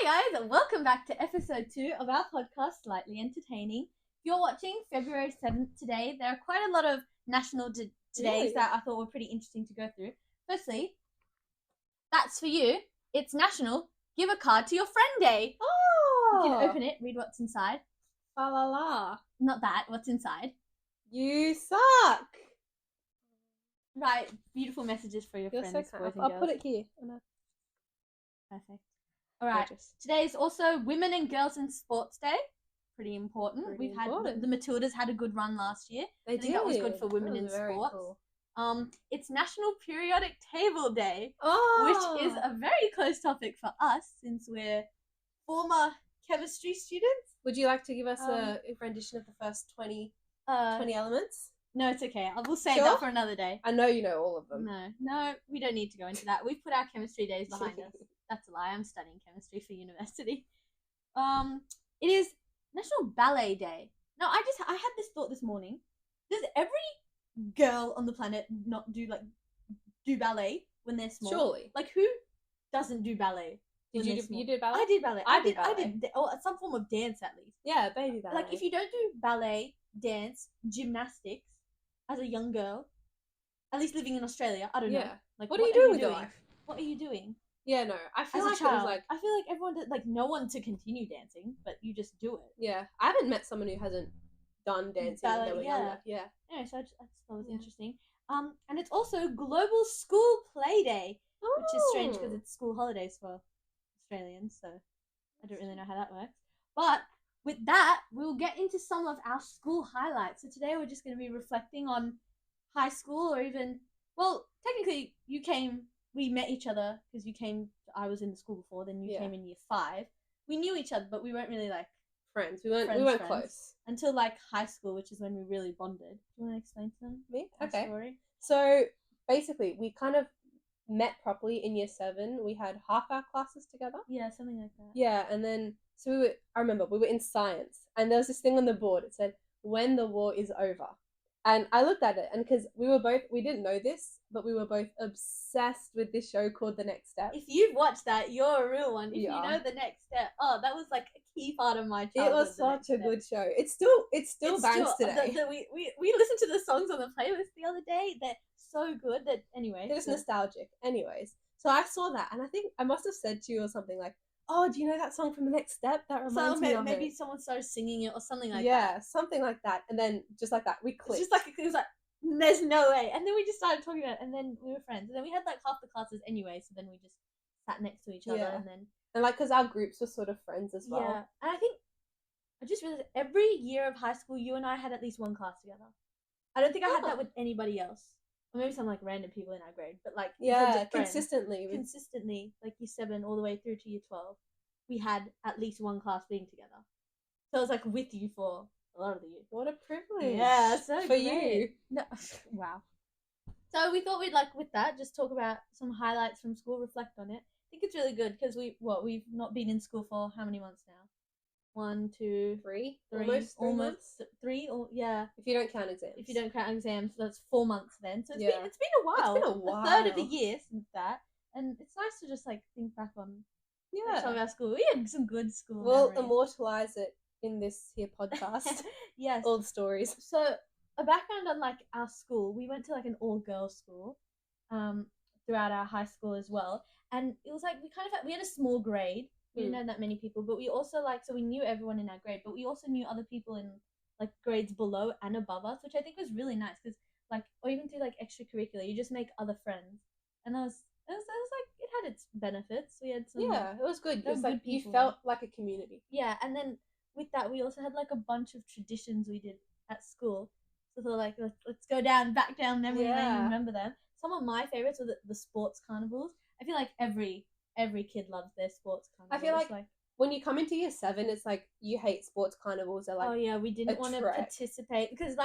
Hi guys, welcome back to episode 2 of our podcast, Slightly Entertaining. If you're watching February 7th today, there are quite a lot of national todays Really? that I thought were pretty interesting to go through. Firstly, that's for you. It's National Give a Card to Your Friend Day. Oh! You can open it, read what's inside. Fa la la. Not that, what's inside. You suck. Right, beautiful messages for your You're friends, so boys kind. and I'll girls. put it here. Oh, no. Perfect. Alright, Gorgeous. today is also Women and Girls in Sports Day. Pretty important. Pretty We've had important. the Matildas had a good run last year. They I think that was good for women in very sports. Cool. It's National Periodic Table Day, Oh! which is a very close topic for us since we're former chemistry students. Would you like to give us a rendition of the first 20 elements? No, it's okay. I will save Sure? that for another day. I know you know all of them. No, we don't need to go into that. We've put our chemistry days behind us. That's a lie. I'm studying chemistry for university. It is National Ballet Day. Now, I had this thought this morning. Does every girl on the planet not do ballet when they're small? Surely. Like, who doesn't do ballet? Did you do ballet? I did ballet. I did ballet. I did or some form of dance at least. Yeah, baby ballet. Like, if you don't do ballet, dance, gymnastics as a young girl, at least living in Australia, I don't know. Like, what are you doing with your doing? life? What are you doing? Yeah, no. I feel As like a child, it was like I feel like everyone did, no one to continue dancing, but you just do it. yeah. I haven't met someone who hasn't done dancing when they were younger. Yeah. Anyway, so I just thought it was interesting. And it's also Global School Play Day, which is strange because it's school holidays for Australians, so I don't really know how that works. But with that, we'll get into some of our school highlights. So today we're just going to be reflecting on high school, or even, well, technically we met each other because I was in the school before, then you came in year 5. We knew each other, but we weren't really friends. We weren't close until high school, which is when we really bonded. Do you want to explain to them? Me? Our Okay. story? So basically, we kind of met properly in year 7. We had half our classes together. Yeah, something like that. Yeah, and then I remember we were in science, and there was this thing on the board. It said, "When the war is over." And I looked at it, and because we didn't know this, but we were both obsessed with this show called The Next Step. If you've watched that, you're a real one. If you Yeah. know The Next Step, that was a key part of my It childhood. was such a good show. It still bangs today. We listened to the songs on the playlist the other day. They're so good that anyway. It was nostalgic. Anyways, so I saw that, and I think I must have said to you or something like, "Oh, do you know that song from The Next Step? That reminds me of maybe it." someone started singing it or something like that. Yeah, something like that. And then just like that, we clicked. It's just it was there's no way. And then we just started talking about it, and then we were friends. And then we had half the classes anyway, so then we just sat next to each other, and then because our groups were sort of friends as well. Yeah, and I think I just realized every year of high school, you and I had at least one class together. I don't think I had that with anybody else. Or maybe some random people in our grade, but consistently, year 7 all the way through to year 12, we had at least one class being together. So I was with you for a lot of the year. What a privilege! Yeah, so for great. you. No, wow. So we thought we'd with that just talk about some highlights from school, reflect on it. I think it's really good because we've not been in school for how many months now? 1, 2, 3, almost 3 months. 3, or yeah. If you don't count exams. If you don't count exams, that's 4 months then. So it's been a while. It's been a while. A third of the year since that, and it's nice to just think back on some of our school. We had some good school. We'll memories. immortalize it in this here podcast. Yes, all the stories. So a background on our school. We went to an all-girls school, throughout our high school as well, and it was we had a small grade. We didn't know that many people, but we also so we knew everyone in our grade, but we also knew other people in grades below and above us, which I think was really nice because or even through extracurricular, you just make other friends, and it had its benefits. We had some it was good. It was good you people. felt like a community. Yeah, and then with that we also had a bunch of traditions we did at school. So let's go back down memory lane and remember them. Some of my favorites were the sports carnivals. I feel like every kid loves their sports carnivals. I feel like when you come into year 7, it's you hate sports carnivals. They're oh yeah, we didn't want to trek. participate because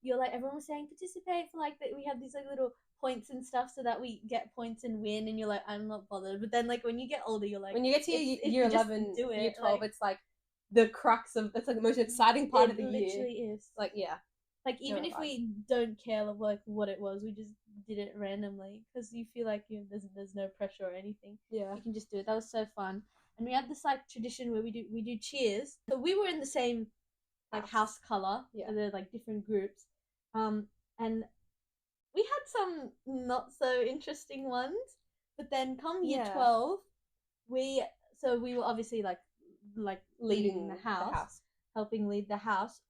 you're everyone was saying participate for that we have these little points and stuff so that we get points and win, and you're I'm not bothered. But then when you get older, you're when you get to year 11, year 12, it's the crux of it's the most exciting part of the year. It literally is. Even if we don't care what it was, we just did it randomly because you feel there's no pressure or anything. Yeah, you can just do it. That was so fun. and we have this like tradition where we do cheers. So we were in the same like house color. Yeah. So they're like different groups. And we had some not so interesting ones. But then come year 12, we were obviously like leading the house, helping lead the house,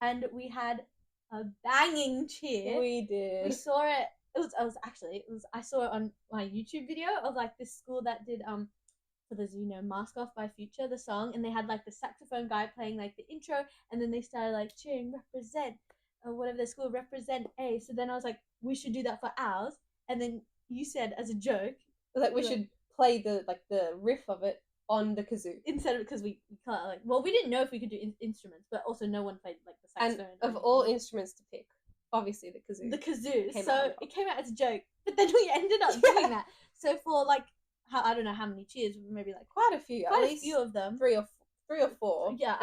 and we had a banging cheer. We did. We saw it. I saw it on my YouTube video of like this school that did for those Mask Off by Future, the song, and they had like the saxophone guy playing like the intro, and then they started like cheering represent or whatever the school represent A. So then I was like, we should do that for ours, and then you said as a joke like we should play the riff of it on the kazoo instead of, because we can't like, well, we didn't know if we could do instruments, but also no one played like the saxophone. And of all instruments to pick, obviously the kazoo. The kazoo. So it came out as a joke, but then we ended up doing that. So for like I don't know how many cheers, maybe like quite a few, at least a few of them, three or four. Yeah,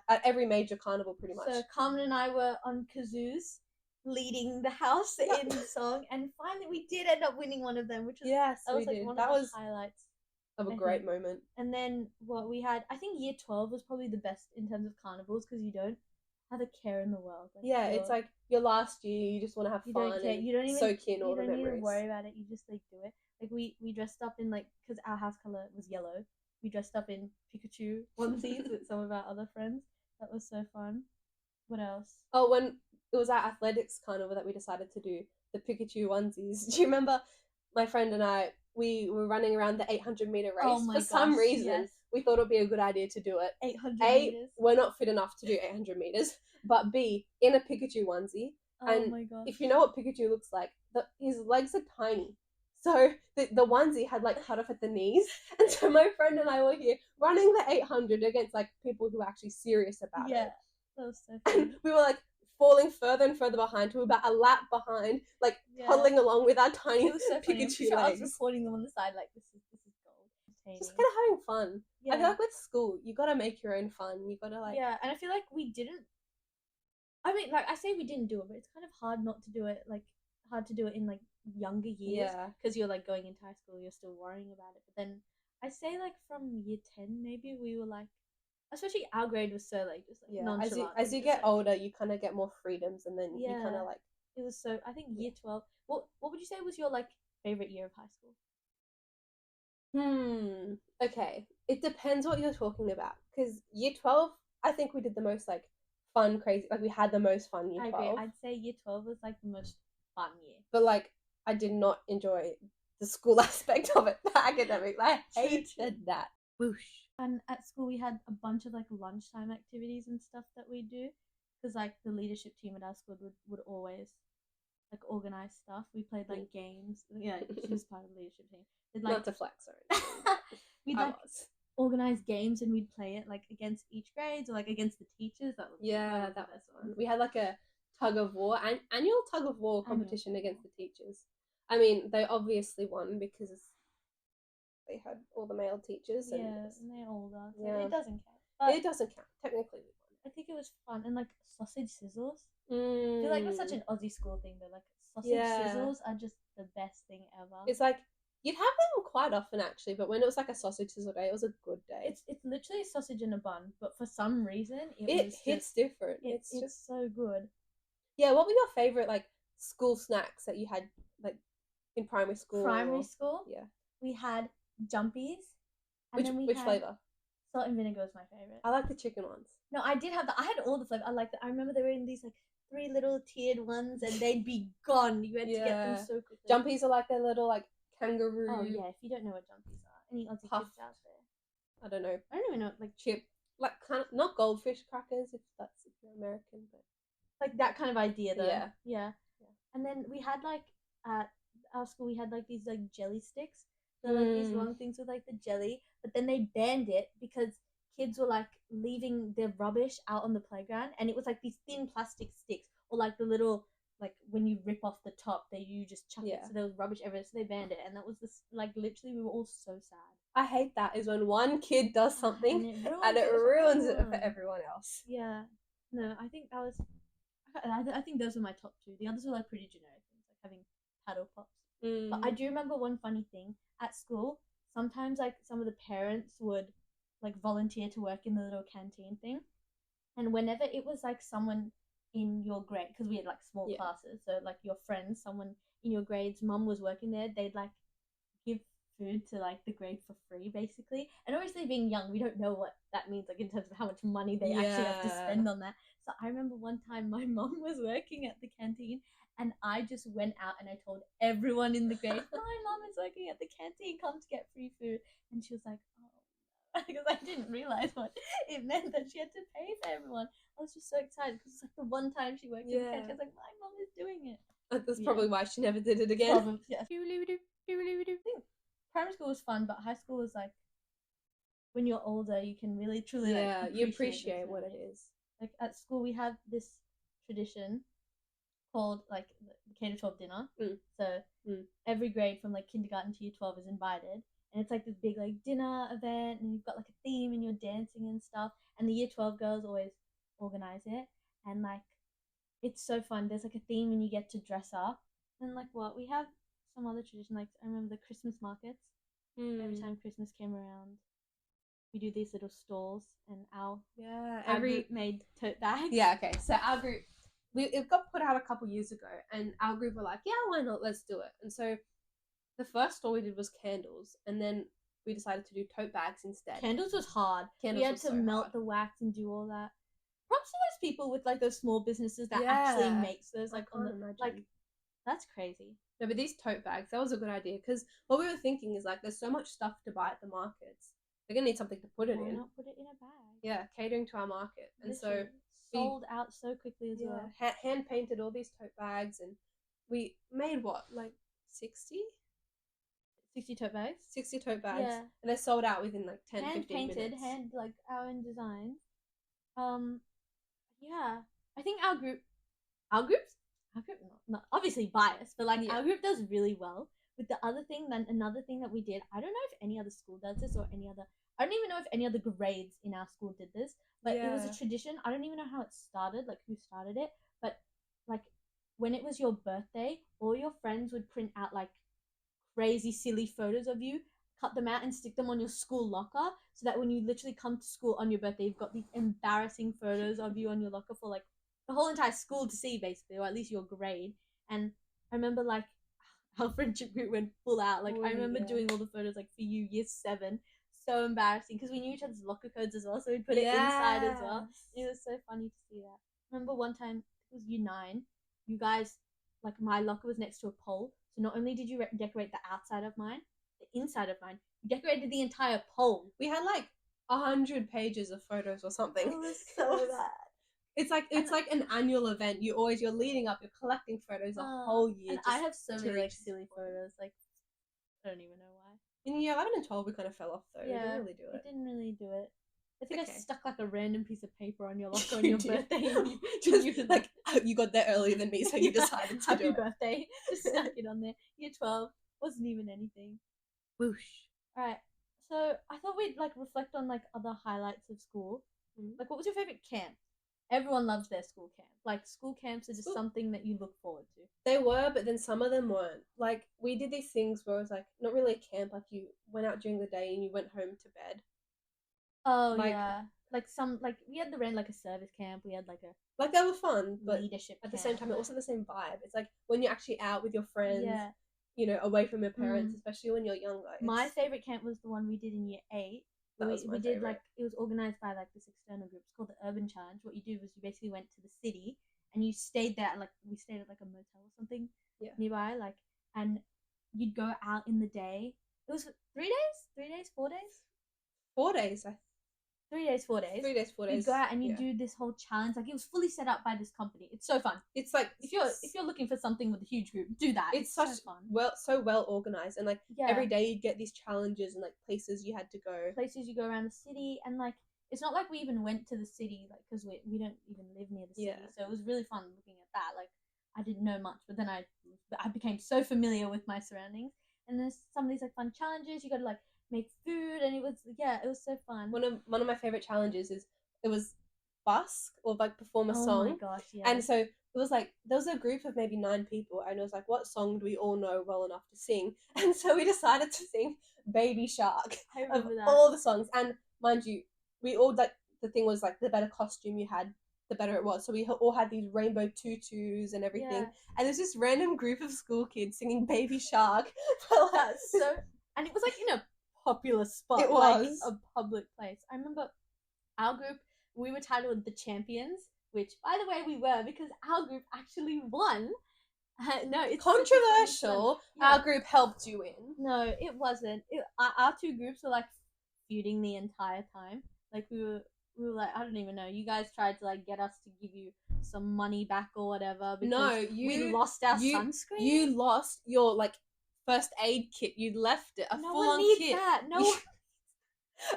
at every major carnival, pretty much. So Carmen and I were on kazoos, leading the house in the song, and finally we did end up winning one of them, which was one of the highlights of a great moment. And then what we had, I think year 12 was probably the best in terms of carnivals because you don't have a care in the world. Like, it's like your last year, you just want to have fun. You don't even soak in all the memories. You don't even worry about it. You just like do it. Like we dressed up in like, because our house color was yellow. We dressed up in Pikachu onesies with some of our other friends. That was so fun. What else? Oh, when it was our athletics carnival that we decided to do the Pikachu onesies. Do you remember my friend and I? We were running around the 800-meter race. For some reason, we thought it would be a good idea to do it. 800 meters. We're not fit enough to do 800 meters, but B, in a Pikachu onesie. Oh my gosh. If you know what Pikachu looks like, his legs are tiny. So the onesie had like cut off at the knees. And so my friend and I were here running the 800 against like people who were actually serious about it. Yeah, that was so fun. And we were like falling further and further behind. We were about a lap behind, like huddling along with our tiny Pikachu legs. I was recording them on the side like, this is gold. Just kind of having fun. Yeah. I feel like with school, you gotta make your own fun. You gotta like... Yeah, and I feel like we didn't... I mean, like, I say we didn't do it, but it's kind of hard not to do it, like, hard to do it in, like, younger years. Yeah. Because you're, like, going into high school, you're still worrying about it. But then, I say, like, from year 10, maybe, we were, like... Especially our grade was so, like, just, like, nonchalant. As you get older, you kind of get more freedoms, and then you kind of, like... It was so... I think year 12... What would you say was your, like, favourite year of high school? Okay. It depends what you're talking about. Because year 12, I think we did the most, like, fun, crazy... Like, we had the most fun year 12. I agree. I'd say year 12 was, like, the most fun year. But, like, I did not enjoy the school aspect of it, the academics. I hated that. Whoosh. And at school, we had a bunch of, like, lunchtime activities and stuff that we do. Because, like, the leadership team at our school would always, like, organize stuff. We played, like, games. Yeah, she was part of the leadership team. Like, not to flex, sorry. We'd, like, organize games and we'd play it, like, against each grade or, like, against the teachers. That was fun. We had, like, a tug of war, annual tug of war competition against the teachers. I mean, they obviously won because they had all the male teachers. And they're older. So it doesn't count. But it doesn't count. Technically, we won. I think it was fun. And, like, sausage sizzles. I feel like that's such an Aussie school thing, though. Like, sausage sizzles are just the best thing ever. It's like, you'd have them quite often, actually, but when it was, like, a sausage sizzle day, it was a good day. It's literally a sausage in a bun, but for some reason, it hits different. It's just so good. Yeah, what were your favourite, like, school snacks that you had, like, in primary school? Primary school? Yeah. We had Jumpies. Which flavour? Salt and vinegar was my favourite. I like the chicken ones. No, I did have I had all the flavour. I liked I remember they were in these, like, 3 little tiered ones, and they'd be gone. You had to get them so quickly. Jumpies are like their little, like, kangaroo. Oh, yeah, if you don't know what Jumpies are. Any Aussie kids out there? I don't know. I don't even know, like, chip. Like, kind of, not goldfish crackers, if you're American, but... Like, that kind of idea, though. Yeah. And then we had, like, at our school, we had, like, these, like, jelly sticks. They're, like, these long things with, like, the jelly. But then they banned it because kids were, like, leaving their rubbish out on the playground. And it was, like, these thin plastic sticks. Or, like, the little, like, when you rip off the top, you just chuck it. So there was rubbish everywhere. So they banned it. And that was, like, literally, we were all so sad. I hate that, is when one kid does something and it ruins it for everyone else. Yeah. No, I think that was... I think those were my top 2. The others were, like, pretty generic things, like having paddle pops. But I do remember one funny thing at school. sometimes like some of the parents would like volunteer to work in the little canteen thing, and whenever it was like someone in your grade, because we had like small Yeah. classes, so like your friends, someone in your grade's mum was working there, they'd like give food to like the grade for free basically. And obviously being young, we don't know what that means like in terms of how much money they actually have to Yeah. spend on that. So I remember one time my mum was working at the canteen, and I just went out and I told everyone in the grade, my mum is working at the canteen, come to get free food. And she was like, oh, because I didn't realize what it meant that she had to pay for everyone. I was just so excited because it's like the one time she worked in the canteen. I was like, my mum is doing it. That's Yeah. probably why she never did it again. Probably, yeah. I think primary school was fun, but high school was like when you're older, you can really truly Yeah, like you appreciate what it is. Like at school, we have this tradition called like the K to 12 dinner. So every grade from like kindergarten to year 12 is invited, and it's like this big like dinner event, and you've got like a theme and you're dancing and stuff. And the year 12 girls always organize it, and like it's so fun. There's like a theme and you get to dress up. And like what we have some other tradition, like I remember the Christmas markets. Every time Christmas came around, we do these little stalls, and our group made tote bags. Yeah, okay. So our group, it got put out a couple years ago, and our group were like, yeah, why not? Let's do it. And so the first stall we did was candles, and then we decided to do tote bags instead. Candles was hard. We had to melt the wax and do all that. Props to those people with like those small businesses that actually makes those like on the like. That's crazy. No, but these tote bags, that was a good idea, because what we were thinking is like there's so much stuff to buy at the markets. They're gonna need something to put it in. Why not put it in a bag? Yeah, catering to our market. And literally. So sold out so quickly as well. Hand painted all these tote bags, and we made what, like 60 tote bags? 60 tote bags. Yeah. And they're sold out within like 10, hand 15 painted, minutes. Hand like our own designs. Yeah. I think our group not obviously biased, but like our group does really well with the other thing. Then another thing that we did, I don't know if any other school does this, or I don't even know if any other grades in our school did this, but it was a tradition. I don't even know how it started, like who started it, but like when it was your birthday, all your friends would print out like crazy silly photos of you, cut them out and stick them on your school locker, so that when you literally come to school on your birthday, you've got these embarrassing photos of you on your locker for like the whole entire school to see, basically, or at least your grade. And I remember like our friendship group went full out. Like I remember doing all the photos like for you, year 7. So embarrassing because we knew each other's locker codes as well, so we'd put it inside as well. It was so funny to see that. Remember one time, it was year 9, you guys, like my locker was next to a pole, so not only did you decorate the outside of mine, the inside of mine, you decorated the entire pole. We had like 100 pages of photos or something. It was so bad. It's like an annual event. You're leading up. You're collecting photos a whole year. And I have so many like silly photos. Like I don't even know why. In year 11 and 12, we kind of fell off though. Yeah, we didn't really do it. We didn't really do it. I think I stuck like a random piece of paper on your locker on your birthday. Just like you got there earlier than me, so you decided to happy do it. Happy birthday! Just stuck it on there. Year 12 wasn't even anything. Whoosh. All right. So I thought we'd like reflect on like other highlights of school. Like, what was your favorite camp? Everyone loves their school camp. Like, school camps are just something that you look forward to. They were, but then some of them weren't. Like, we did these things where it was like not really a camp. Like, you went out during the day and you went home to bed. Oh yeah. Like we had like a service camp. We had like they were fun, but leadership at the same time it wasn't the same vibe. It's like when you're actually out with your friends. Yeah. You know, away from your parents, especially when you're younger. My favorite camp was the one we did in year 8. We did like, it was organized by like this external group. It's called the Urban Challenge. What you do was you basically went to the city and you stayed there. Like we stayed at like a motel or something nearby. Like, and you'd go out in the day. It was 3 days, 4 days. 4 days. 3 days, 4 days. 3 days, 4 days. You go out and you do this whole challenge. Like, it was fully set up by this company. It's so fun. It's like if you're looking for something with a huge group, do that. It's so fun. So well organized, and like every day you'd get these challenges and like places you had to go. Places you go around the city, and like it's not like we even went to the city, like because we don't even live near the city. So it was really fun looking at that. Like I didn't know much, but then I became so familiar with my surroundings. And there's some of these like fun challenges. You got to like make food, and it was so fun. One of my favorite challenges is it was busk or like perform a song. Oh my gosh, yeah. And so it was like there was a group of maybe 9 people, and it was like, what song do we all know well enough to sing? And so we decided to sing Baby Shark I of remember that. all the songs. And mind you, we all like the thing was like the better costume you had, the better it was. So we all had these rainbow tutus and everything. Yeah. And there's this random group of school kids singing Baby Shark. For like, That's so, and it was like in a popular spot, It like was. a public place. I remember our group, we were titled the Champions, which, by the way, we were because our group actually won. No, it's such a funny controversial. fun. Yeah. Our group helped you win. No, it wasn't. Our two groups were like feuding the entire time. Like we were like, I don't even know. You guys tried to like get us to give you some money back or whatever because No, we lost our sunscreen. You lost your like first aid kit. You left it. No full one on needs kit. that. No one.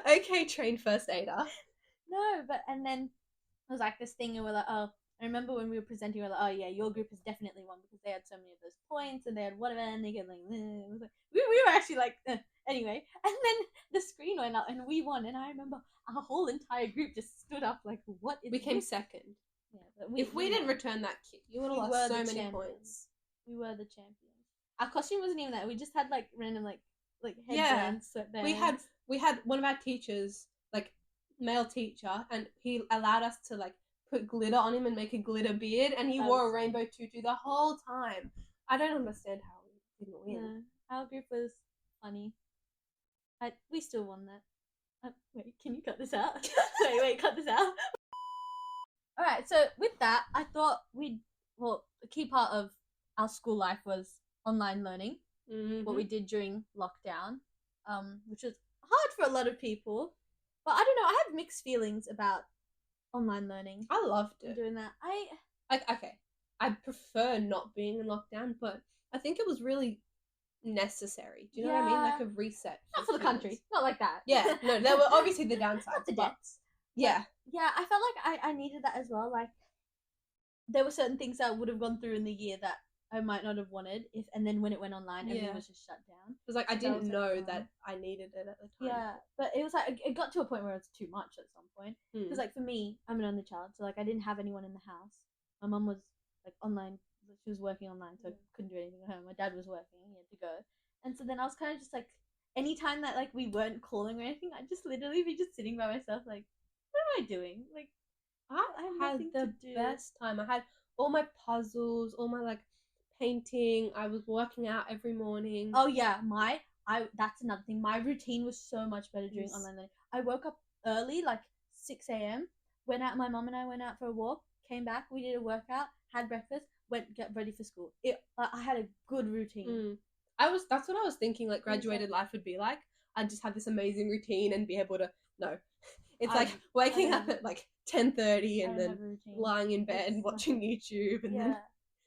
Okay, trained first aider. No, but and then it was like this thing, and we're like, oh, I remember when we were presenting, we were like, oh yeah, your group has definitely won because they had so many of those points and they had whatever, and they get like, it was like we were actually like, anyway, and then the screen went up and we won, and I remember our whole entire group just stood up like, what is We came this? second. Yeah, but If we didn't won. return that kit, you would have We lost were so the many champions. points. We were the champions. Our costume wasn't even that. We just had like random like Yeah. headbands, sweatbands. We had one of our teachers, like male teacher, and he allowed us to like put glitter on him and make a glitter beard, and he That wore a was rainbow tutu the whole time. I don't understand how we didn't win. No, our group was funny. We still won that. Wait, can you cut this out? wait, cut this out. Alright, so with that, I thought a key part of our school life was online learning, what we did during lockdown, which was hard for a lot of people. But I don't know, I have mixed feelings about online learning. I loved and it. doing that. Okay, I prefer not being in lockdown, but I think it was really necessary. Do you know what I mean? Like a reset. Not for the country. Not like that. Yeah, no, there were obviously the downsides. Not the but debts. yeah. Yeah, I felt like I needed that as well. Like, there were certain things that I would have gone through in the year that I might not have wanted if, and then when it went online, everything Yeah. was just shut down. It was like I So that didn't was, like, know fun. that I needed it at the time. Yeah, but it was like it got to a point where it was too much at some point. Mm. Because like for me, I'm an only child, so like I didn't have anyone in the house. My mum was like online; she was working online, so I couldn't do anything at home. My dad was working; he had to go, and so then I was kind of just like, anytime that like we weren't calling or anything, I'd just literally be just sitting by myself, like, what am I doing? Like, I have had nothing the to do. best time. I had all my puzzles, all my like painting. I was working out every morning. Oh yeah, that's another thing. My routine was so much better during Yes. online learning. I woke up early, like 6 a.m. Went out. My mom and I went out for a walk. Came back. We did a workout. Had breakfast. Went get ready for school. I had a good routine. That's what I was thinking. Like graduated life would be like. I'd just have this amazing routine and be able to. No, it's like waking up at like 10:30 and then lying in bed and watching YouTube and then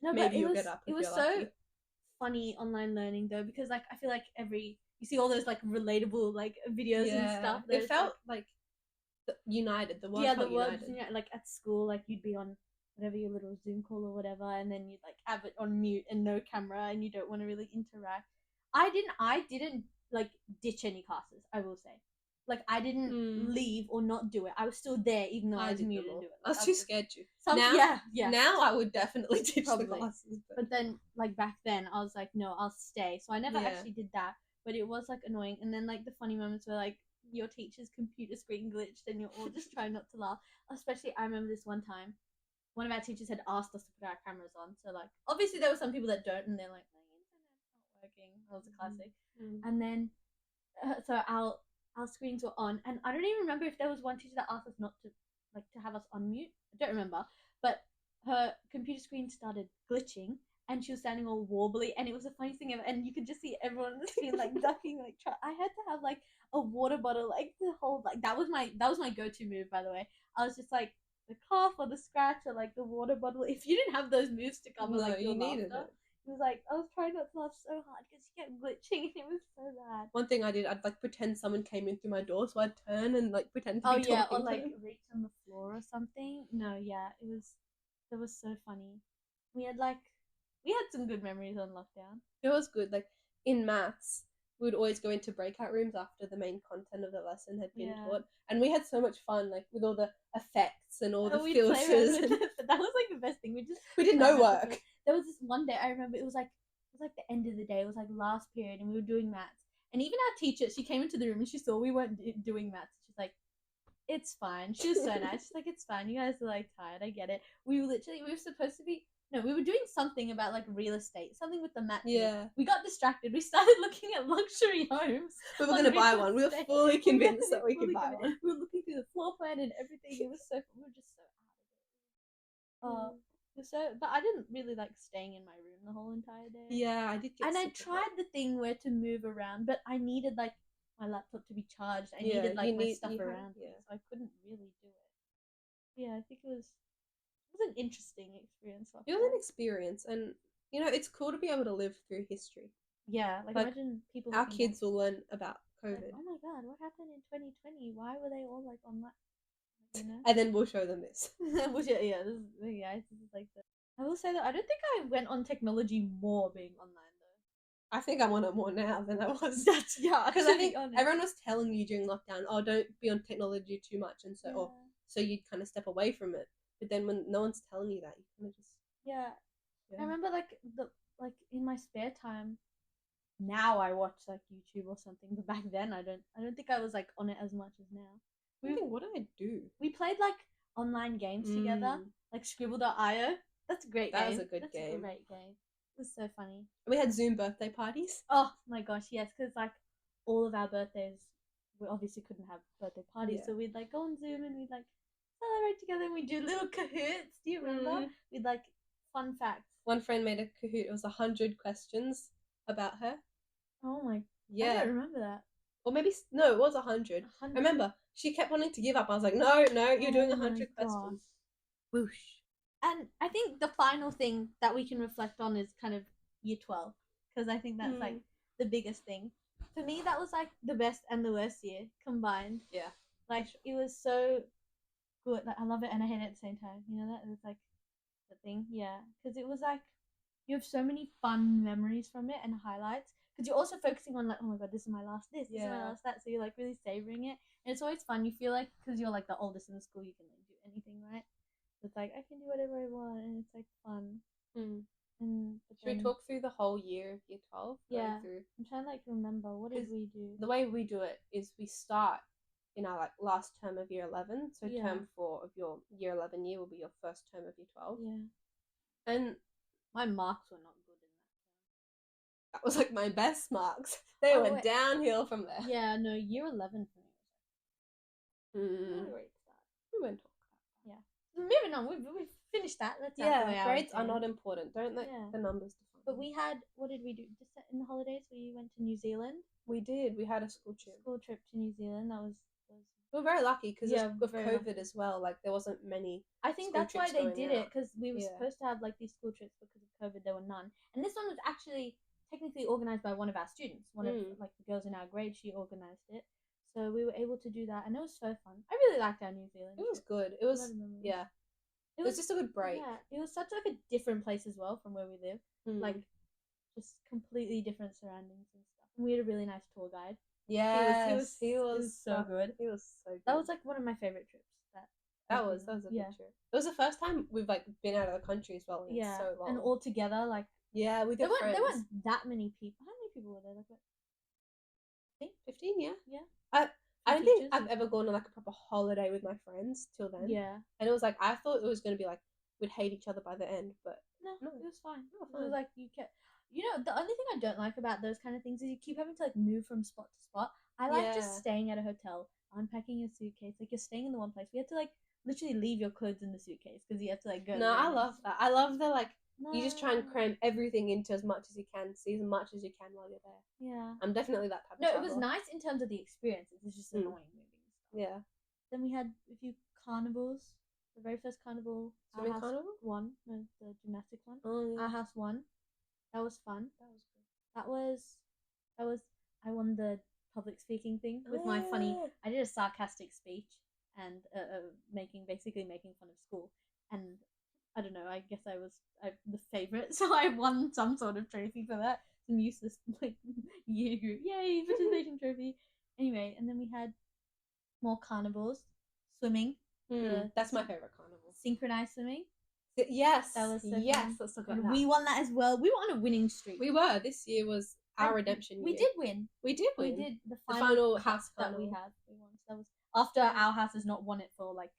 no, maybe but it you'll was, get up if it was you're so lucky. funny online learning though, because like I feel like you see all those like relatable like videos and stuff. It felt like united. The world felt the world, united. like at school, like you'd be on whatever your little Zoom call or whatever, and then you'd like have it on mute and no camera, and you don't want to really interact. I didn't like ditch any classes. I will say, like I didn't leave or not do it. I was still there even though I was did muted them all. to do it. I was too scared to. Now, Now I would definitely ditch Probably. the classes. But then, like back then, I was like, no, I'll stay. So I never Yeah. actually did that. But it was like annoying. And then like the funny moments were like your teacher's computer screen glitched, and you're all just trying not to laugh. Especially, I remember this one time, one of our teachers had asked us to put our cameras on. So like, obviously there were some people that don't, and they're like, my internet's not working. That was a classic. And then, so our screens were on, and I don't even remember if there was one teacher that asked us not to to have us on mute. I don't remember, but her computer screen started glitching, and she was sounding all warbly, and it was the funniest thing ever. And you could just see everyone on the screen like ducking, like I had to have like a water bottle, like the whole like that was my go-to move, by the way. I was just like the cough or the scratch or like the water bottle. If you didn't have those moves to cover, like your you needed laughter, it. it was like I was trying not to laugh so hard because you kept glitching, and it was so bad. One thing I did, I'd like pretend someone came in through my door, so I'd turn and like pretend to Oh be yeah, talking or to like them. reach on the floor or something. No, yeah, it was so funny. We had some good memories on lockdown. It was good. Like in maths, we would always go into breakout rooms after the main content of the lesson had been taught, and we had so much fun, like with all the effects and all the We'd play around filters. with the that was like the best thing. We did no work. There was this one day I remember. It was like the end of the day. It was like last period, and we were doing maths. And even our teacher, she came into the room and she saw we weren't doing maths. She's like, "It's fine." She was so nice. She's like, "It's fine. You guys are like tired. I get it." We were supposed to be. No, we were doing something about like real estate, something with the map. Yeah. We got distracted. We started looking at luxury homes. We were going to buy one. We were fully convinced that we could buy one. We were looking through the floor plan and everything. It was so, we were just so out of it. But I didn't really like staying in my room the whole entire day. Yeah, I did get And I sick of tried the thing where to move around, but I needed like my laptop to be charged. I needed like my stuff around me, so I couldn't really do it. Yeah, I think it was an interesting experience. It was an experience, and you know, it's cool to be able to live through history. Yeah, like imagine people. Our kids will learn about COVID. Like, oh my god, what happened in 2020? Why were they all like online? You know? And then we'll show them this. This is like the. I will say that I don't think I went on technology more being online though. I think I'm on it more now than I was. That's because I think everyone was telling you during lockdown, oh, don't be on technology too much, and so so you'd kind of step away from it. But then when no one's telling you that, you kind of just I remember like in my spare time. Now I watch like YouTube or something, but back then I don't think I was like on it as much as now. What did I do? We played like online games together, like Scribble.io. That's a great game. That was a good game. That's a great game. It was so funny. We had Zoom birthday parties. Oh my gosh, yes, because like all of our birthdays, we obviously couldn't have birthday parties, so we'd like go on Zoom and we'd like celebrate together and we'd do little Kahoots. Do you remember? We'd like fun facts. One friend made a Kahoot. It was 100 questions about her. Oh my. Yeah. I don't remember that. Or maybe no, it was 100. I remember she kept wanting to give up. I was like, no, you're doing 100 questions. Whoosh. And I think the final thing that we can reflect on is kind of year 12, because I think that's like the biggest thing. For me, that was like the best and the worst year combined. Yeah. Like it was so good. Like I love it and I hate it at the same time. You know that? It was like the thing. Yeah. Because it was like you have so many fun memories from it and highlights. Because you're also focusing on like, oh my god, this is my last this is my last that. So you're like really savoring it. And it's always fun. You feel like because you're like the oldest in the school, you can like do anything, right? It's like I can do whatever I want, and it's like fun. Should we talk through the whole year of year 12? Yeah. I'm trying to like remember what did we do. The way we do it is we start in our like last term of year 11. So term 4 of your year 11 year will be your first term of year 12. Yeah. And my marks were not good in that. That was like my best marks. They went downhill from there. Yeah. No, year 11 for me was like not a great start. We won't talk. Moving on, we've finished that. Let's grades are not important. Don't let the numbers define. But we had, what did we do? Just in the holidays, we went to New Zealand. We did. We had a school trip. To New Zealand. That was. We were very lucky because of COVID as well. Like there wasn't many. I think that's why they did it, because we were supposed to have like these school trips because of COVID. There were none, and this one was actually technically organized by one of our students. One of like the girls in our grade. She organized it. So we were able to do that, and it was so fun. I really liked our New Zealand. It was good. It was It was just a good break. Yeah, it was such like a different place as well from where we live. Like, just completely different surroundings and stuff. And we had a really nice tour guide. Yeah, he was so good. He was so good. That was like one of my favorite trips. That was a good trip. It was the first time we've like been out of the country as well. In so long. And all together, like with there weren't that many people. How many people were there? Like 15? Yeah. Yeah. I don't think I've ever gone on like a proper holiday with my friends till then. Yeah. And it was like I thought it was going to be like we'd hate each other by the end, but no, it was fine. It was like you know, the only thing I don't like about those kind of things is you keep having to like move from spot to spot. I like just staying at a hotel, unpacking your suitcase. Like you're staying in the one place. We had to like literally leave your clothes in the suitcase because you have to like go. No, I love that. I love the like. No. You just try and cram everything into as much as you can, see as much as you can while you're there. Yeah. I'm definitely that type of traveler. It was nice in terms of the experience. It was just annoying moving stuff. Yeah. Then we had a few carnivals. The very first carnival. Swimming carnival? One. No, the gymnastics one. Oh, yeah. Our house won. That was fun. That was good. I won the public speaking thing with my funny. I did a sarcastic speech and basically making fun of school, and I don't know. I guess I was the favorite, so I won some sort of trophy for that. Some useless like year group, yay, participation trophy. Anyway, and then we had more carnivals, swimming. That's my favorite carnival. Synchronized swimming. Yes. That was so yes. fun. Let's talk about And that. we won that as well. We were on a winning streak. We were. This year was our And redemption year. We did win. We did We win. did the The final, final cup house that we final. had. We won. So that was after Yeah. our house has not won it for like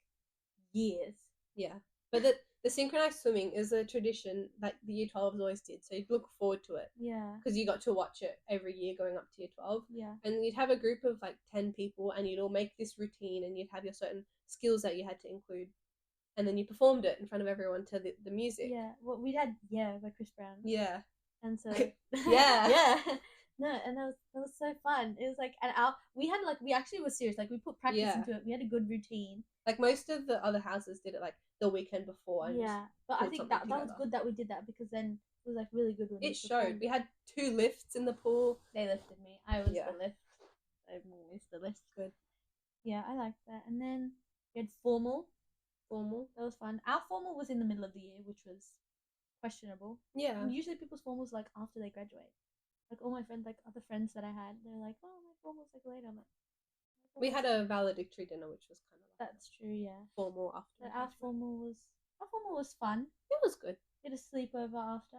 years. Yeah. But the synchronized swimming is a tradition that the year 12s always did. So you'd look forward to it Yeah. because you got to watch it every year going up to year 12. Yeah. And you'd have a group of like 10 people and you'd all make this routine and you'd have your certain skills that you had to include. And then you performed it in front of everyone to the music. Yeah. Well, we had by Chris Brown. Yeah. And so Yeah. yeah. No, and that was so fun. It was like, and we actually were serious. Like we put practice Yeah. into it. We had a good routine. Like most of the other houses did it like the weekend before. And Yeah, but I pulled think something that was together. good that we did that because then it was like really good when It we showed. performed. We had 2 lifts in the pool. They lifted me. I was Yeah. the lift. I always the lift. Good. Yeah, I liked that. And then we had formal. That was fun. Our formal was in the middle of the year, which was questionable. Yeah. And usually people's formals like after they graduate. Like all my friends, like other friends that I had, they're like, "Oh, my formal's like later." I'm like, we had a valedictory dinner, which was kind of like that's true, yeah. Formal after. But our formal was fun. It was good. We had a sleepover after.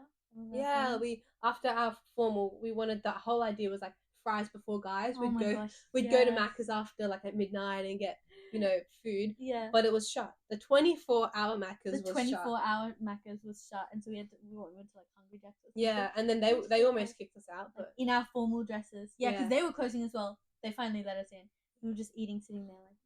Yeah, after our formal, we wanted that whole idea was like fries before guys. Oh my gosh, we'd go to Macca's after like at midnight and get food. Yeah. But it was shut. The 24-hour Macca's was shut. 24-hour Macca's was shut, and so we went to like Hungry Jack's. Yeah, and then they almost kicked us out, but in our formal dresses. Yeah, because Yeah. they were closing as well. They finally let us in. We were just sitting there like.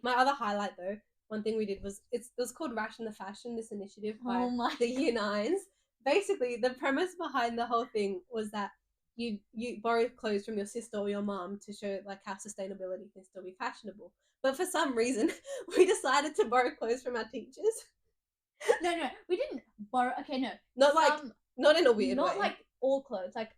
My other highlight though, one thing we did was it was called Ration the Fashion. This initiative by the Year 9s. Basically, the premise behind the whole thing was that you borrow clothes from your sister or your mom to show like how sustainability can still be fashionable. But for some reason, we decided to borrow clothes from our teachers. No, we didn't borrow. Okay, no, not in a weird way. Not like all clothes. Like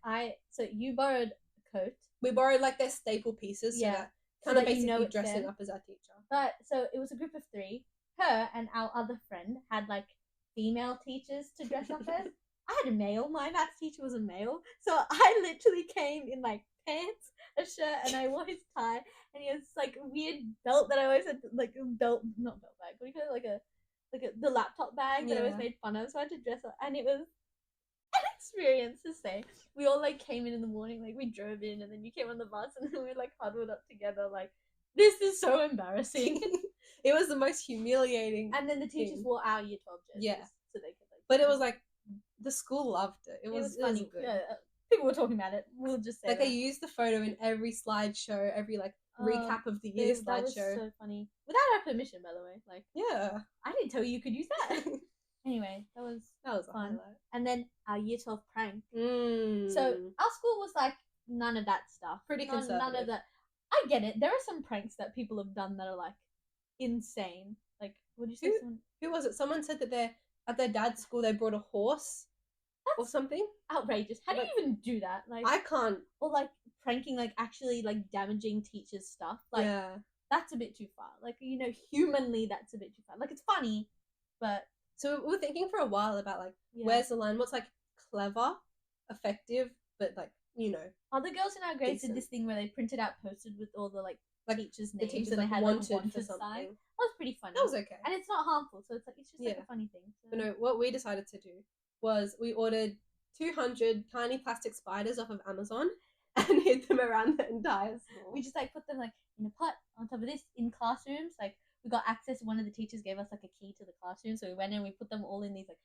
so you borrowed a coat. We borrowed like their staple pieces. Yeah. So that kind of basically dressing up as our teacher. But so it was a group of 3. Her and our other friend had like female teachers to dress up as. I had a male. My maths teacher was a male, so I literally came in like pants, a shirt, and I wore his tie, and he has like a weird belt that I always had, like a belt, not belt bag, what do you call it, like the laptop bag that I always made fun of. So I had to dress up, and it was an experience to say. We all like came in the morning, like we drove in, and then you came on the bus, and then we like huddled up together, like this is so embarrassing. It was the most humiliating. And then the teachers wore our year 12 jerseys, so they could like. But it was like the school loved it. It was funny. Good. Yeah, people were talking about it. We'll just say like they used the photo in every slideshow, every like recap of the year slideshow. That was so funny. Without our permission, by the way. Like yeah, I didn't tell you could use that. Anyway, that was fun. And then our year 12 prank. So our school was like none of that stuff. Pretty conservative. None of that. I get it. There are some pranks that people have done that are like insane. Like, what did you say? Who was it? Someone said that at their dad's school they brought a horse or something. Outrageous. How do you even do that? Like I can't. Or like pranking, like actually like damaging teachers' stuff. Like that's a bit too far. Like humanly, that's a bit too far. Like it's funny, but so we were thinking for a while about like where's the line? What's like clever, effective, but like other girls in our grade did this thing where they printed out posters with all the like teachers' names, the teachers and they had wanted for something. Sign. That was pretty funny. That was okay, and it's not harmful, so it's just like a funny thing. So. But no, what we decided to do was we ordered 200 tiny plastic spiders off of Amazon and hid them around the entire school. We just like put them like in a pot on top of this in classrooms. Like we got access. One of the teachers gave us like a key to the classroom, so we went in. We put them all in these like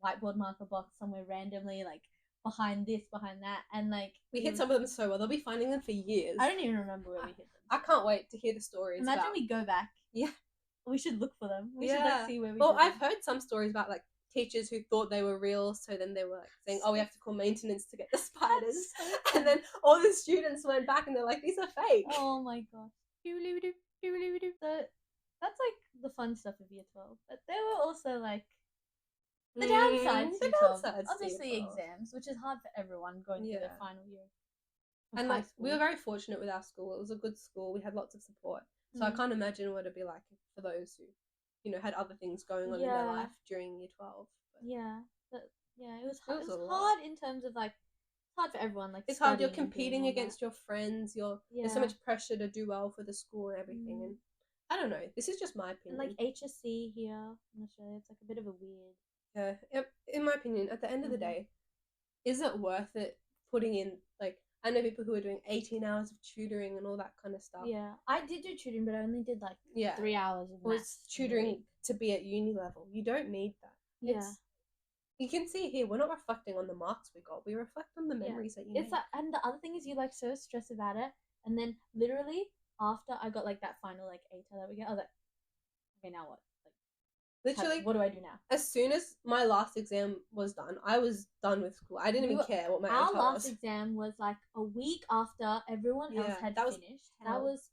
whiteboard marker box somewhere randomly, like behind this, behind that, and like we hid some of them so well. They'll be finding them for years. I don't even remember where we hid them. I can't wait to hear the stories. Imagine we go back. Yeah, we should look for them. We should like see where we. Well, I've heard some stories about like teachers who thought they were real, so then they were like saying, "Oh, we have to call maintenance to get the spiders," and then all the students went back and they're like, "These are fake." Oh my gosh! So that's like the fun stuff of year 12, but there were also like the downsides. Obviously, exams, which is hard for everyone going through their final year. And like we were very fortunate with our school. It was a good school. We had lots of support. So I can't imagine what it'd be like for those who, had other things going on in their life during year 12. But it was hard. It was hard in terms of like it's hard for everyone. Like it's hard. You're competing against your friends. There's so much pressure to do well for the school and everything. And I don't know. This is just my And opinion. like HSC here in Australia, it's like a bit of a weird. Yeah, in my opinion, at the end of the day, is it worth it putting in, like, I know people who are doing 18 hours of tutoring and all that kind of stuff. Yeah, I did do tutoring, but I only did like 3 hours of Was maths tutoring to be at uni level. You don't need that. Yeah. You can see here, we're not reflecting on the marks we got. We reflect on the memories that you It's make. like, and the other thing is you like so stress about it, and then literally after I got like that final like ATAR that we get, I was like, okay, now what? Like, Literally, what do I do now? As soon as my last exam was done, I was done with school. I didn't even care what my Our ATAR last was. exam was like a week after everyone else had finished. That was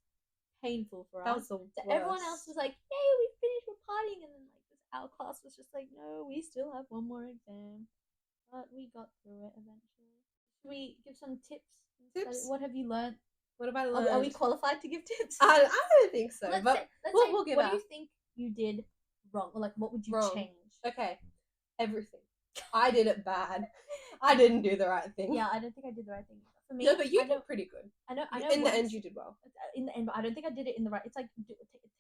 painful for us. That was the worst. So everyone else was like, yay, we finished, we're partying, and then like our class was just like, no, we still have one more exam. But we got through it eventually. Should we give some tips? What have you learned? What have I learned? Are we qualified to give tips? I don't think so. Let's but say, we'll give what out. do you think you did wrong? Or like, what would you change? Okay, everything. I did it bad. I didn't do the right thing. Yeah, I don't think I did the right thing. For me, no, but you did pretty good. I know. In the end, you did well. In the end, but I don't think I did it in the right. It's like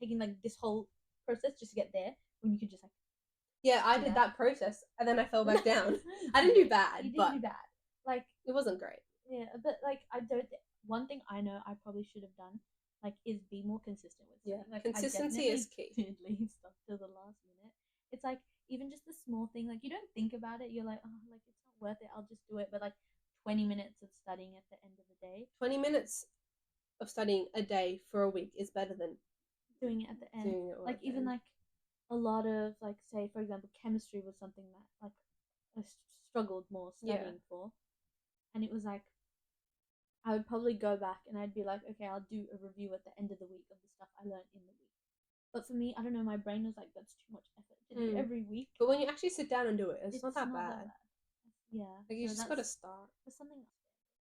taking like this whole process just to get there when you could just like. Yeah, I did that process and then I fell back down. I didn't do bad. You didn't do bad. Like, it wasn't great. Yeah, but like I don't. One thing I know I probably should have done like is be more consistent with. Yeah, like, consistency is key. Did leave stuff till the last minute. It's like even just the small thing. Like you don't think about it. You're like, oh, like it's not worth it. I'll just do it. But like 20 minutes of studying at the end of the day. 20 minutes of studying a day for a week is better than doing it at the end. Like even like a lot of like, say for example, chemistry was something that like I struggled more studying for, and it was like I would probably go back and I'd be like, okay, I'll do a review at the end of the week of the stuff I learned in the week. But for me, I don't know, my brain was like, that's too much effort to do every week. But when you actually sit down and do it, it's not that bad. Yeah. Like you just gotta start. There's something.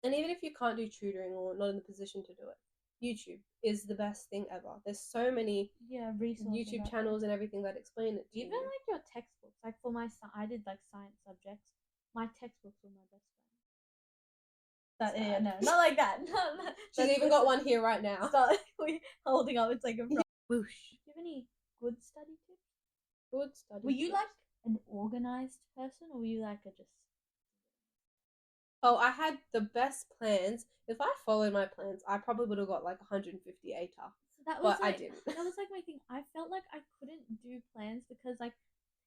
And even if you can't do tutoring or not in the position to do it, YouTube is the best thing ever. There's so many resources, YouTube channels and everything that explain it to you. Even like your textbooks. Like for my son, I did like science subjects. My textbooks were my best friend. No, not like that. She's even got one here right now. We're holding up. It's like a whoosh. Do you have any good study tips? Good study. Were you like an organized person, or were you like a just? Oh, I had the best plans. If I followed my plans, I probably would have got like 150 ATAR. But I didn't. That was like my thing. I felt like I couldn't do plans because like,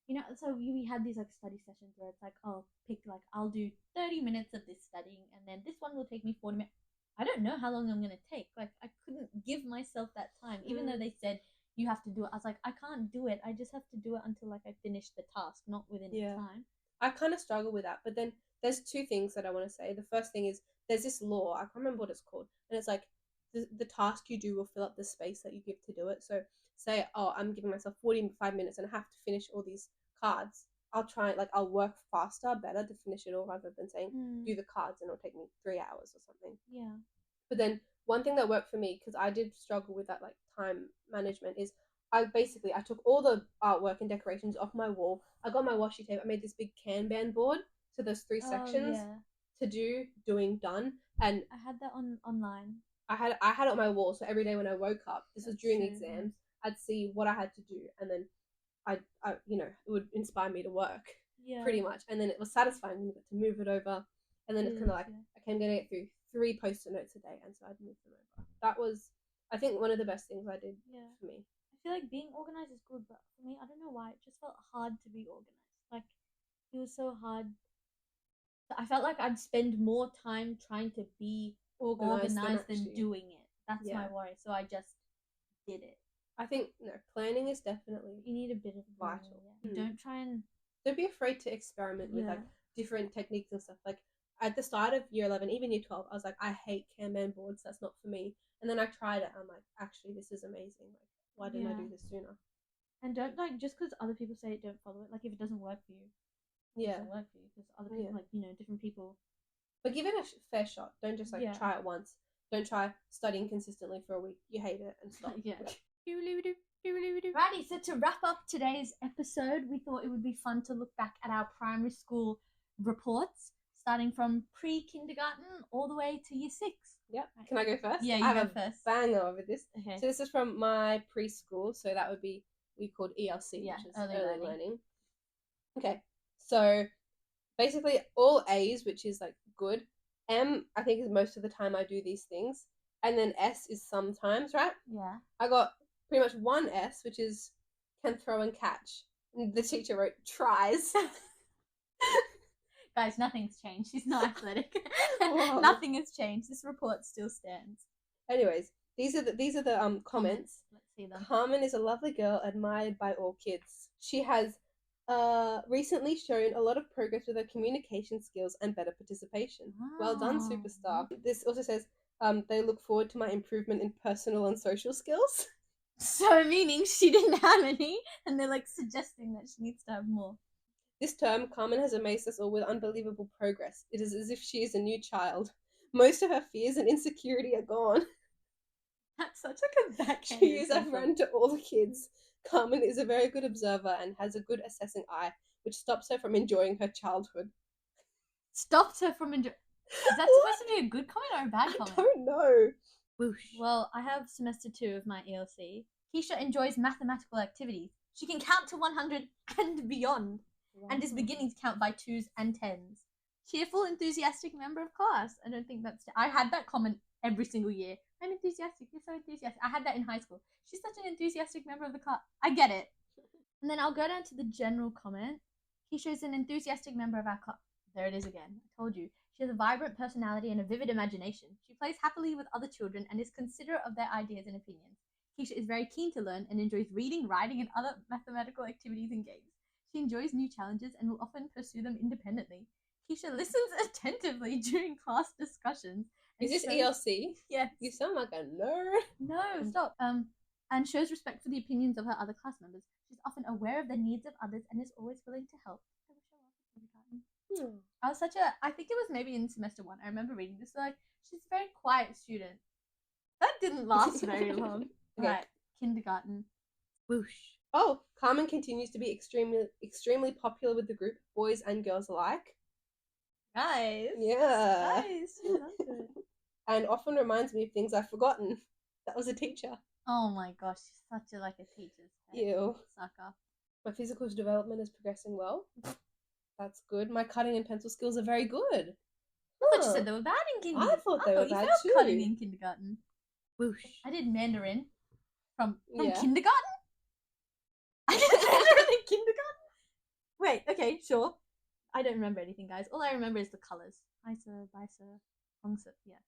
you know, so we had these like study sessions where it's like, oh, pick like I'll do 30 minutes of this studying, and then this one will take me 40 minutes. I don't know how long I'm gonna take. Like I couldn't give myself that time, even though they said you have to do it. I was like, I can't do it. I just have to do it until like I finish the task, not within the time. I kind of struggle with that, but then there's two things that I want to say. The first thing is there's this law. I can't remember what it's called, and it's like the task you do will fill up the space that you give to do it. So say, oh, I'm giving myself 45 minutes and I have to finish all these cards. I'll work faster, better to finish it all rather than saying do the cards and it'll take me 3 hours or something. Yeah. But then one thing that worked for me, because I did struggle with that like time management, is I took all the artwork and decorations off my wall. I got my washi tape. I made this big Kanban board. So there's 3 sections to do, doing, done. And I had that online. I had it on my wall. So every day when I woke up, this was during exams, I'd see what I had to do, and then I it would inspire me to work. Yeah. Pretty much. And then it was satisfying when you got to move it over. And then it's kind of like, okay, I'm going to get through 3 post-it notes a day, and so I'd move them over. That was, I think, one of the best things I did for me. I feel like being organized is good, but for me, I don't know why, it just felt hard to be organized. Like, it was so hard. I felt like I'd spend more time trying to be organized than doing it. That's my worry. So I just did it. I think, planning is definitely you need a bit of vital. Don't be afraid to experiment with like different techniques and stuff. Like at the start of year 11, even year 12, I was like, I hate Kanban boards. That's not for me. And then I tried it. And I'm like, actually, this is amazing. Like, why didn't I do this sooner? And don't like just because other people say it, don't follow it. Like if it doesn't work for you, it doesn't work for you because other people, like different people. But give it a fair shot. Don't just like try it once. Don't try studying consistently for a week. You hate it and stop. Righty, so to wrap up today's episode, we thought it would be fun to look back at our primary school reports, starting from pre-kindergarten all the way to year 6. Yep. Can I go first? Yeah, you I go have a first. banger over this. Okay. So this is from my preschool, so that would be we called ELC, Yeah, which is early early learning. learning. Okay, so basically all A's, which is like good. M, I think, is most of the time I do these things, and then S is sometimes, right? Yeah. I got pretty much one S, which is can throw and catch. And the teacher wrote tries. Guys, nothing's changed. She's not athletic. Whoa. Nothing has changed. This report still stands. Anyways, these are the comments. Let's see them. Carmen is a lovely girl admired by all kids. She has recently shown a lot of progress with her communication skills and better participation. Well done, Wow. superstar. This also says they look forward to my improvement in personal and social skills. So meaning she didn't have any, and they're like suggesting that she needs to have more. This term, Carmen has amazed us all with unbelievable progress. It is as if she is a new child. Most of her fears and insecurity are gone. That's such like a backhand. She is a friend to all the kids. Carmen is a very good observer and has a good assessing eye, which stops her from enjoying her childhood. Stops her from enjoying. Is that supposed to be a good comment or a bad comment? I don't know. Whoosh. Well, I have semester 2 of my ELC. Keisha enjoys mathematical activities. She can count to 100 and beyond, and is beginning to count by 2s and 10s. Cheerful, enthusiastic member of class. I don't think that's... I had that comment every single year. I'm enthusiastic. You're so enthusiastic. I had that in high school. She's such an enthusiastic member of the class. I get it. And then I'll go down to the general comment. Keisha is an enthusiastic member of our class. There it is again. I told you. She has a vibrant personality and a vivid imagination. She plays happily with other children and is considerate of their ideas and opinions. Keisha is very keen to learn and enjoys reading, writing, and other mathematical activities and games. She enjoys new challenges and will often pursue them independently. Keisha listens attentively during class discussions. Is this ELC? Yes. You sound like a nerd. No, stop. And shows respect for the opinions of her other class members. She's often aware of the needs of others and is always willing to help. I wish I was a kindergarten. I was I think it was maybe in semester 1. I remember reading this. Like, she's a very quiet student. That didn't last very long. Okay. Right, kindergarten. Whoosh. Oh, Carmen continues to be extremely popular with the group, boys and girls alike. Nice. Yeah. Nice. She loves it. And often reminds me of things I've forgotten. That was a teacher. Oh my gosh, she's such a teacher's pet. Ew. Sucker. My physical development is progressing well. That's good. My cutting and pencil skills are very good. I thought you said they were bad in kindergarten. I thought they were bad you too. failed cutting in kindergarten. Whoosh. I did Mandarin from kindergarten. I did Mandarin in kindergarten. Wait, okay, sure. I don't remember anything, guys. All I remember is the colors. Isa, Bisa, Hongsa. Yeah.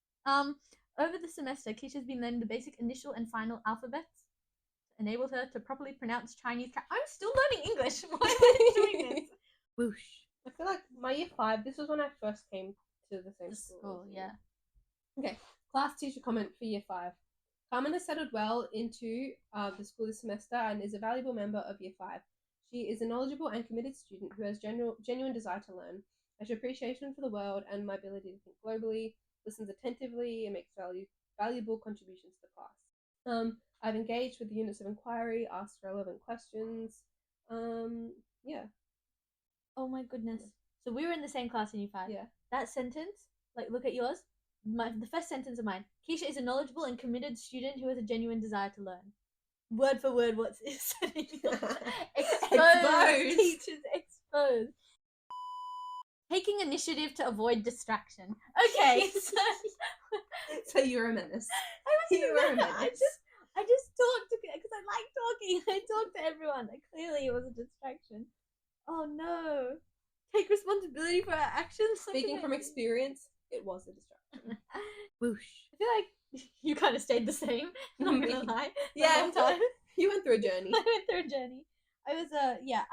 Over the semester, Keisha's been learning the basic initial and final alphabets to enable her to properly pronounce Chinese. I'm still learning English. Why am I doing this? Whoosh. I feel like my year 5, this was when I first came to the same school. Yeah. Okay, class teacher comment for year 5. Carmen has settled well into the school this semester and is a valuable member of year 5. She is a knowledgeable and committed student who has genuine desire to learn. I show appreciation for the world and my ability to think globally, listens attentively, and makes valuable contributions to the class. I've engaged with the units of inquiry, asked relevant questions. Yeah. Oh my goodness. So we were in the same class in year 5. Yeah. That sentence, like, look at yours. The first sentence of mine. Keisha is a knowledgeable and committed student who has a genuine desire to learn. Word for word, what's it? Exposed. Teachers exposed. Taking initiative to avoid distraction. Okay, so you're a menace. You were a menace. I just talked because I like talking. I talked to everyone. Clearly, it was a distraction. Oh no! Take responsibility for our actions. Speaking from experience, it was a distraction. Whoosh! I feel like you kind of stayed the same. Not gonna lie. Yeah, you went through a journey. I went through a journey. I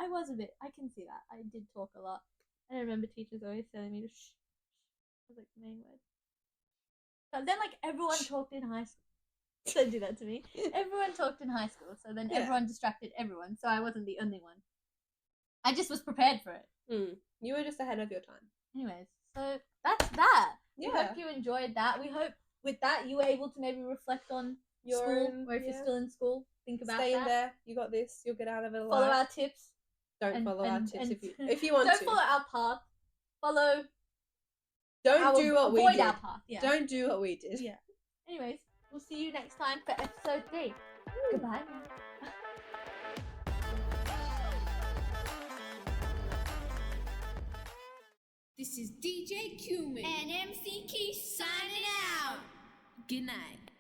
was a bit. I can see that. I did talk a lot. And I remember teachers always telling me to shh. That was like the main word. But then, everyone talked in high school. Don't do that to me. Everyone talked in high school, so then everyone distracted everyone, so I wasn't the only one. I just was prepared for it. You were just ahead of your time. Anyways, so that's that. Yeah. We hope you enjoyed that. We hope with that you were able to maybe reflect on your school, or if you're still in school, think about Stay that. in there. You got this. You'll get out of it alive. Follow our tips. Don't follow our tips if you want to. Don't follow our path. Follow Don't do what we avoid did. our path. Yeah. Don't do what we did. Yeah. Anyways, we'll see you next time for episode 3. Goodbye. This is DJ Cumin and MC Key signing out. Good night.